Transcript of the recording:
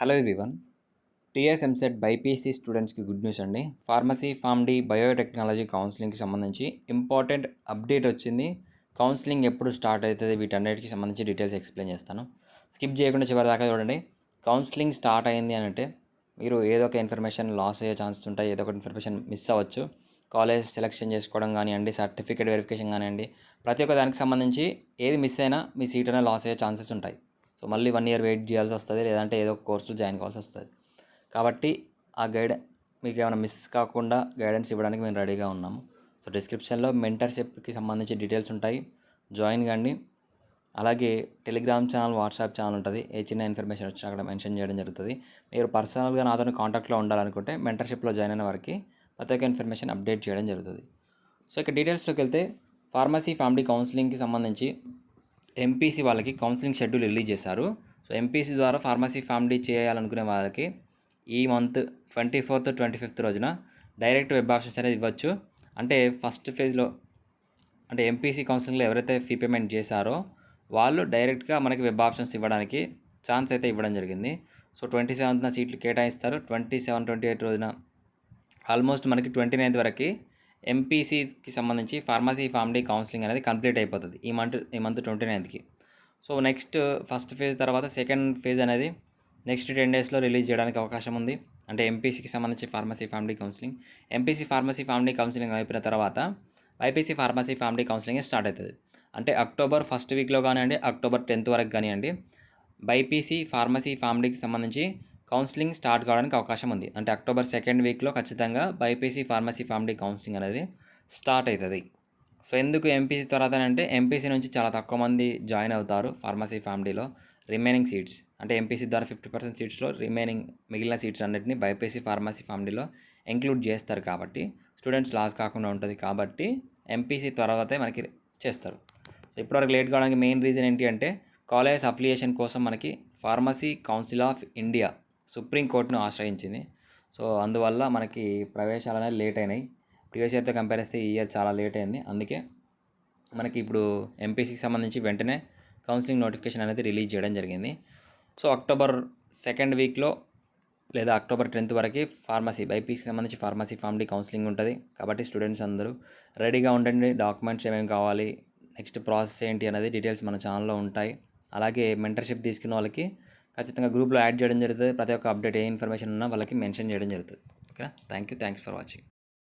Hello everyone. TS EAMCET BiPC స్టూడెంట్స్కి good news అండి. Pharmacy, PharmD, biotechnology కౌన్సిలింగ్కి సంబంధించి ఇంపార్టెంట్ అప్డేట్ వచ్చింది. కౌన్సిలింగ్ ఎప్పుడు స్టార్ట్ అవుతుంది, వీటన్నిటికి సంబంధించి డీటెయిల్స్ ఎక్స్ప్లెయిన్ చేస్తాను. స్కిప్ చేయకుండా చివరి దాకా చూడండి. కౌన్సిలింగ్ స్టార్ట్ అయింది అని అంటే మీరు ఏదో ఒక ఇన్ఫర్మేషన్ లాస్ అయ్యే ఛాన్సెస్ ఉంటాయి, ఏదో ఒక ఇన్ఫర్మేషన్ మిస్ అవ్వచ్చు. కాలేజ్ సెలెక్షన్ చేసుకోవడం కానివ్వండి, సర్టిఫికేట్ వెరిఫికేషన్ కానివ్వండి, ప్రతి ఒక్క దానికి సంబంధించి ఏది మిస్ అయినా మీ సీట్ అనేది లాస్ అయ్యే ఛాన్సెస్ ఉంటాయి. సో మళ్ళీ 1 ఇయర్ వెయిట్ చేయాల్సి వస్తుంది, లేదంటే ఏదో ఒక కోర్సులో జాయిన్ కావాల్సి వస్తుంది. కాబట్టి ఆ మీకు ఏమైనా మిస్ కాకుండా గైడెన్స్ ఇవ్వడానికి మేము రెడీగా ఉన్నాము. సో డిస్క్రిప్షన్లో మెంటర్షిప్కి సంబంధించి డీటెయిల్స్ ఉంటాయి, జాయిన్ కండి. అలాగే టెలిగ్రామ్ ఛానల్, వాట్సాప్ ఛానల్ ఉంటుంది. ఏ చిన్న ఇన్ఫర్మేషన్ వచ్చినా అక్కడ మెన్షన్ చేయడం జరుగుతుంది. మీరు పర్సనల్గా నాతో కాంటాక్ట్లో ఉండాలనుకుంటే మెంటర్షిప్లో జాయిన్ అయిన వారికి ప్రతి ఒక్క ఇన్ఫర్మేషన్ అప్డేట్ చేయడం జరుగుతుంది. సో ఇక డీటెయిల్స్లోకి వెళ్తే, ఫార్మసీ ఫార్మ్డీ కౌన్సిలింగ్కి సంబంధించి ఎంపీసీ వాళ్ళకి కౌన్సిలింగ్ షెడ్యూల్ రిలీజ్ చేశారు. సో ఎంపీసీ ద్వారా ఫార్మసీ ఫార్మ్డీ చేయాలనుకునే వాళ్ళకి ఈ మంత్ 24th, 25th రోజున డైరెక్ట్ వెబ్ ఆప్షన్స్ అనేది ఇవ్వచ్చు. అంటే ఫస్ట్ ఫేజ్లో అంటే ఎంపీసీ కౌన్సిలింగ్లో ఎవరైతే ఫీ పేమెంట్ చేశారో వాళ్ళు డైరెక్ట్గా మనకి వెబ్ ఆప్షన్స్ ఇవ్వడానికి ఛాన్స్ అయితే ఇవ్వడం జరిగింది. సో 27th సీట్లు కేటాయిస్తారు. 27, 28 రోజున ఆల్మోస్ట్ మనకి 29th వరకు ఎంపీసీకి సంబంధించి ఫార్మసీ ఫార్మ్డీ కౌన్సిలింగ్ అనేది కంప్లీట్ అయిపోతుంది ఈ month 29th. So next first phase తర్వాత సెకండ్ ఫేజ్ అనేది నెక్స్ట్ 10 డేస్లో రిలీజ్ చేయడానికి అవకాశం ఉంది. అంటే ఎంపీసీకి సంబంధించి pharmacy PharmD counselling, MPC pharmacy PharmD counselling అయిపోయిన తర్వాత BiPC pharmacy PharmD counselling start అవుతుంది. అంటే అక్టోబర్ ఫస్ట్ వీక్లో కానివ్వండి, అక్టోబర్ 10th వరకు కానివ్వండి, బైపీసీ ఫార్మసీ ఫార్మ్డీకి సంబంధించి కౌన్సిలింగ్ స్టార్ట్ కావడానికి అవకాశం ఉంది. అంటే అక్టోబర్ సెకండ్ వీక్లో ఖచ్చితంగా బైపీసీ ఫార్మసీ ఫార్మ్డీ కౌన్సిలింగ్ అనేది స్టార్ట్ అవుతుంది. సో ఎందుకు ఎంపీసీ తర్వాత అంటే ఎంపీసీ నుంచి చాలా తక్కువ మంది జాయిన్ అవుతారు ఫార్మసీ ఫార్మ్డీలో. రిమైనింగ్ సీట్స్ అంటే ఎంపీసీ ద్వారా 50% సీట్స్లో మిగిలిన సీట్స్ అన్నిటిని బైపీసీ ఫార్మసీ ఫార్మ్డీలో ఇంక్లూడ్ చేస్తారు. కాబట్టి స్టూడెంట్స్ లాస్ కాకుండా ఉంటుంది. కాబట్టి ఎంపీసీ తర్వాతే మనకి చేస్తారు. సో ఇప్పటివరకు లేట్ కావడానికి మెయిన్ రీజన్ ఏంటి అంటే, కాలేజ్ అఫిలియేషన్ కోసం మనకి ఫార్మసీ కౌన్సిల్ ఆఫ్ ఇండియా సుప్రీంకోర్టును ఆశ్రయించింది. సో అందువల్ల మనకి ప్రవేశాలు అనేది లేట్ అయినాయి. ప్రీవియస్ ఇయర్తో కంపేర్ చేస్తే ఈ ఇయర్ చాలా లేట్ అయింది. అందుకే మనకి ఇప్పుడు ఎంపీసీకి సంబంధించి వెంటనే కౌన్సిలింగ్ నోటిఫికేషన్ అనేది రిలీజ్ చేయడం జరిగింది. సో అక్టోబర్ సెకండ్ వీక్లో లేదా అక్టోబర్ 10th వరకు బైపీసీకి సంబంధించి ఫార్మసీ ఫార్మ్డీ కౌన్సిలింగ్ ఉంటుంది. కాబట్టి స్టూడెంట్స్ అందరూ రెడీగా ఉండండి. డాక్యుమెంట్స్ ఏమేమి కావాలి, నెక్స్ట్ ప్రాసెస్ ఏంటి అనేది డీటెయిల్స్ మన ఛానల్లో ఉంటాయి. అలాగే మెంటర్షిప్ తీసుకున్న వాళ్ళకి ఖచ్చితంగా గ్రూప్లో యాడ్ చేయడం జరుగుతుంది. ప్రతి ఒక్క అప్డేట్ ఏ ఇన్ఫర్మేషన్ ఉన్నా వాళ్ళకి మెన్షన్ చేయడం జరుగుతుంది. ఓకేనా? Thanks for watching.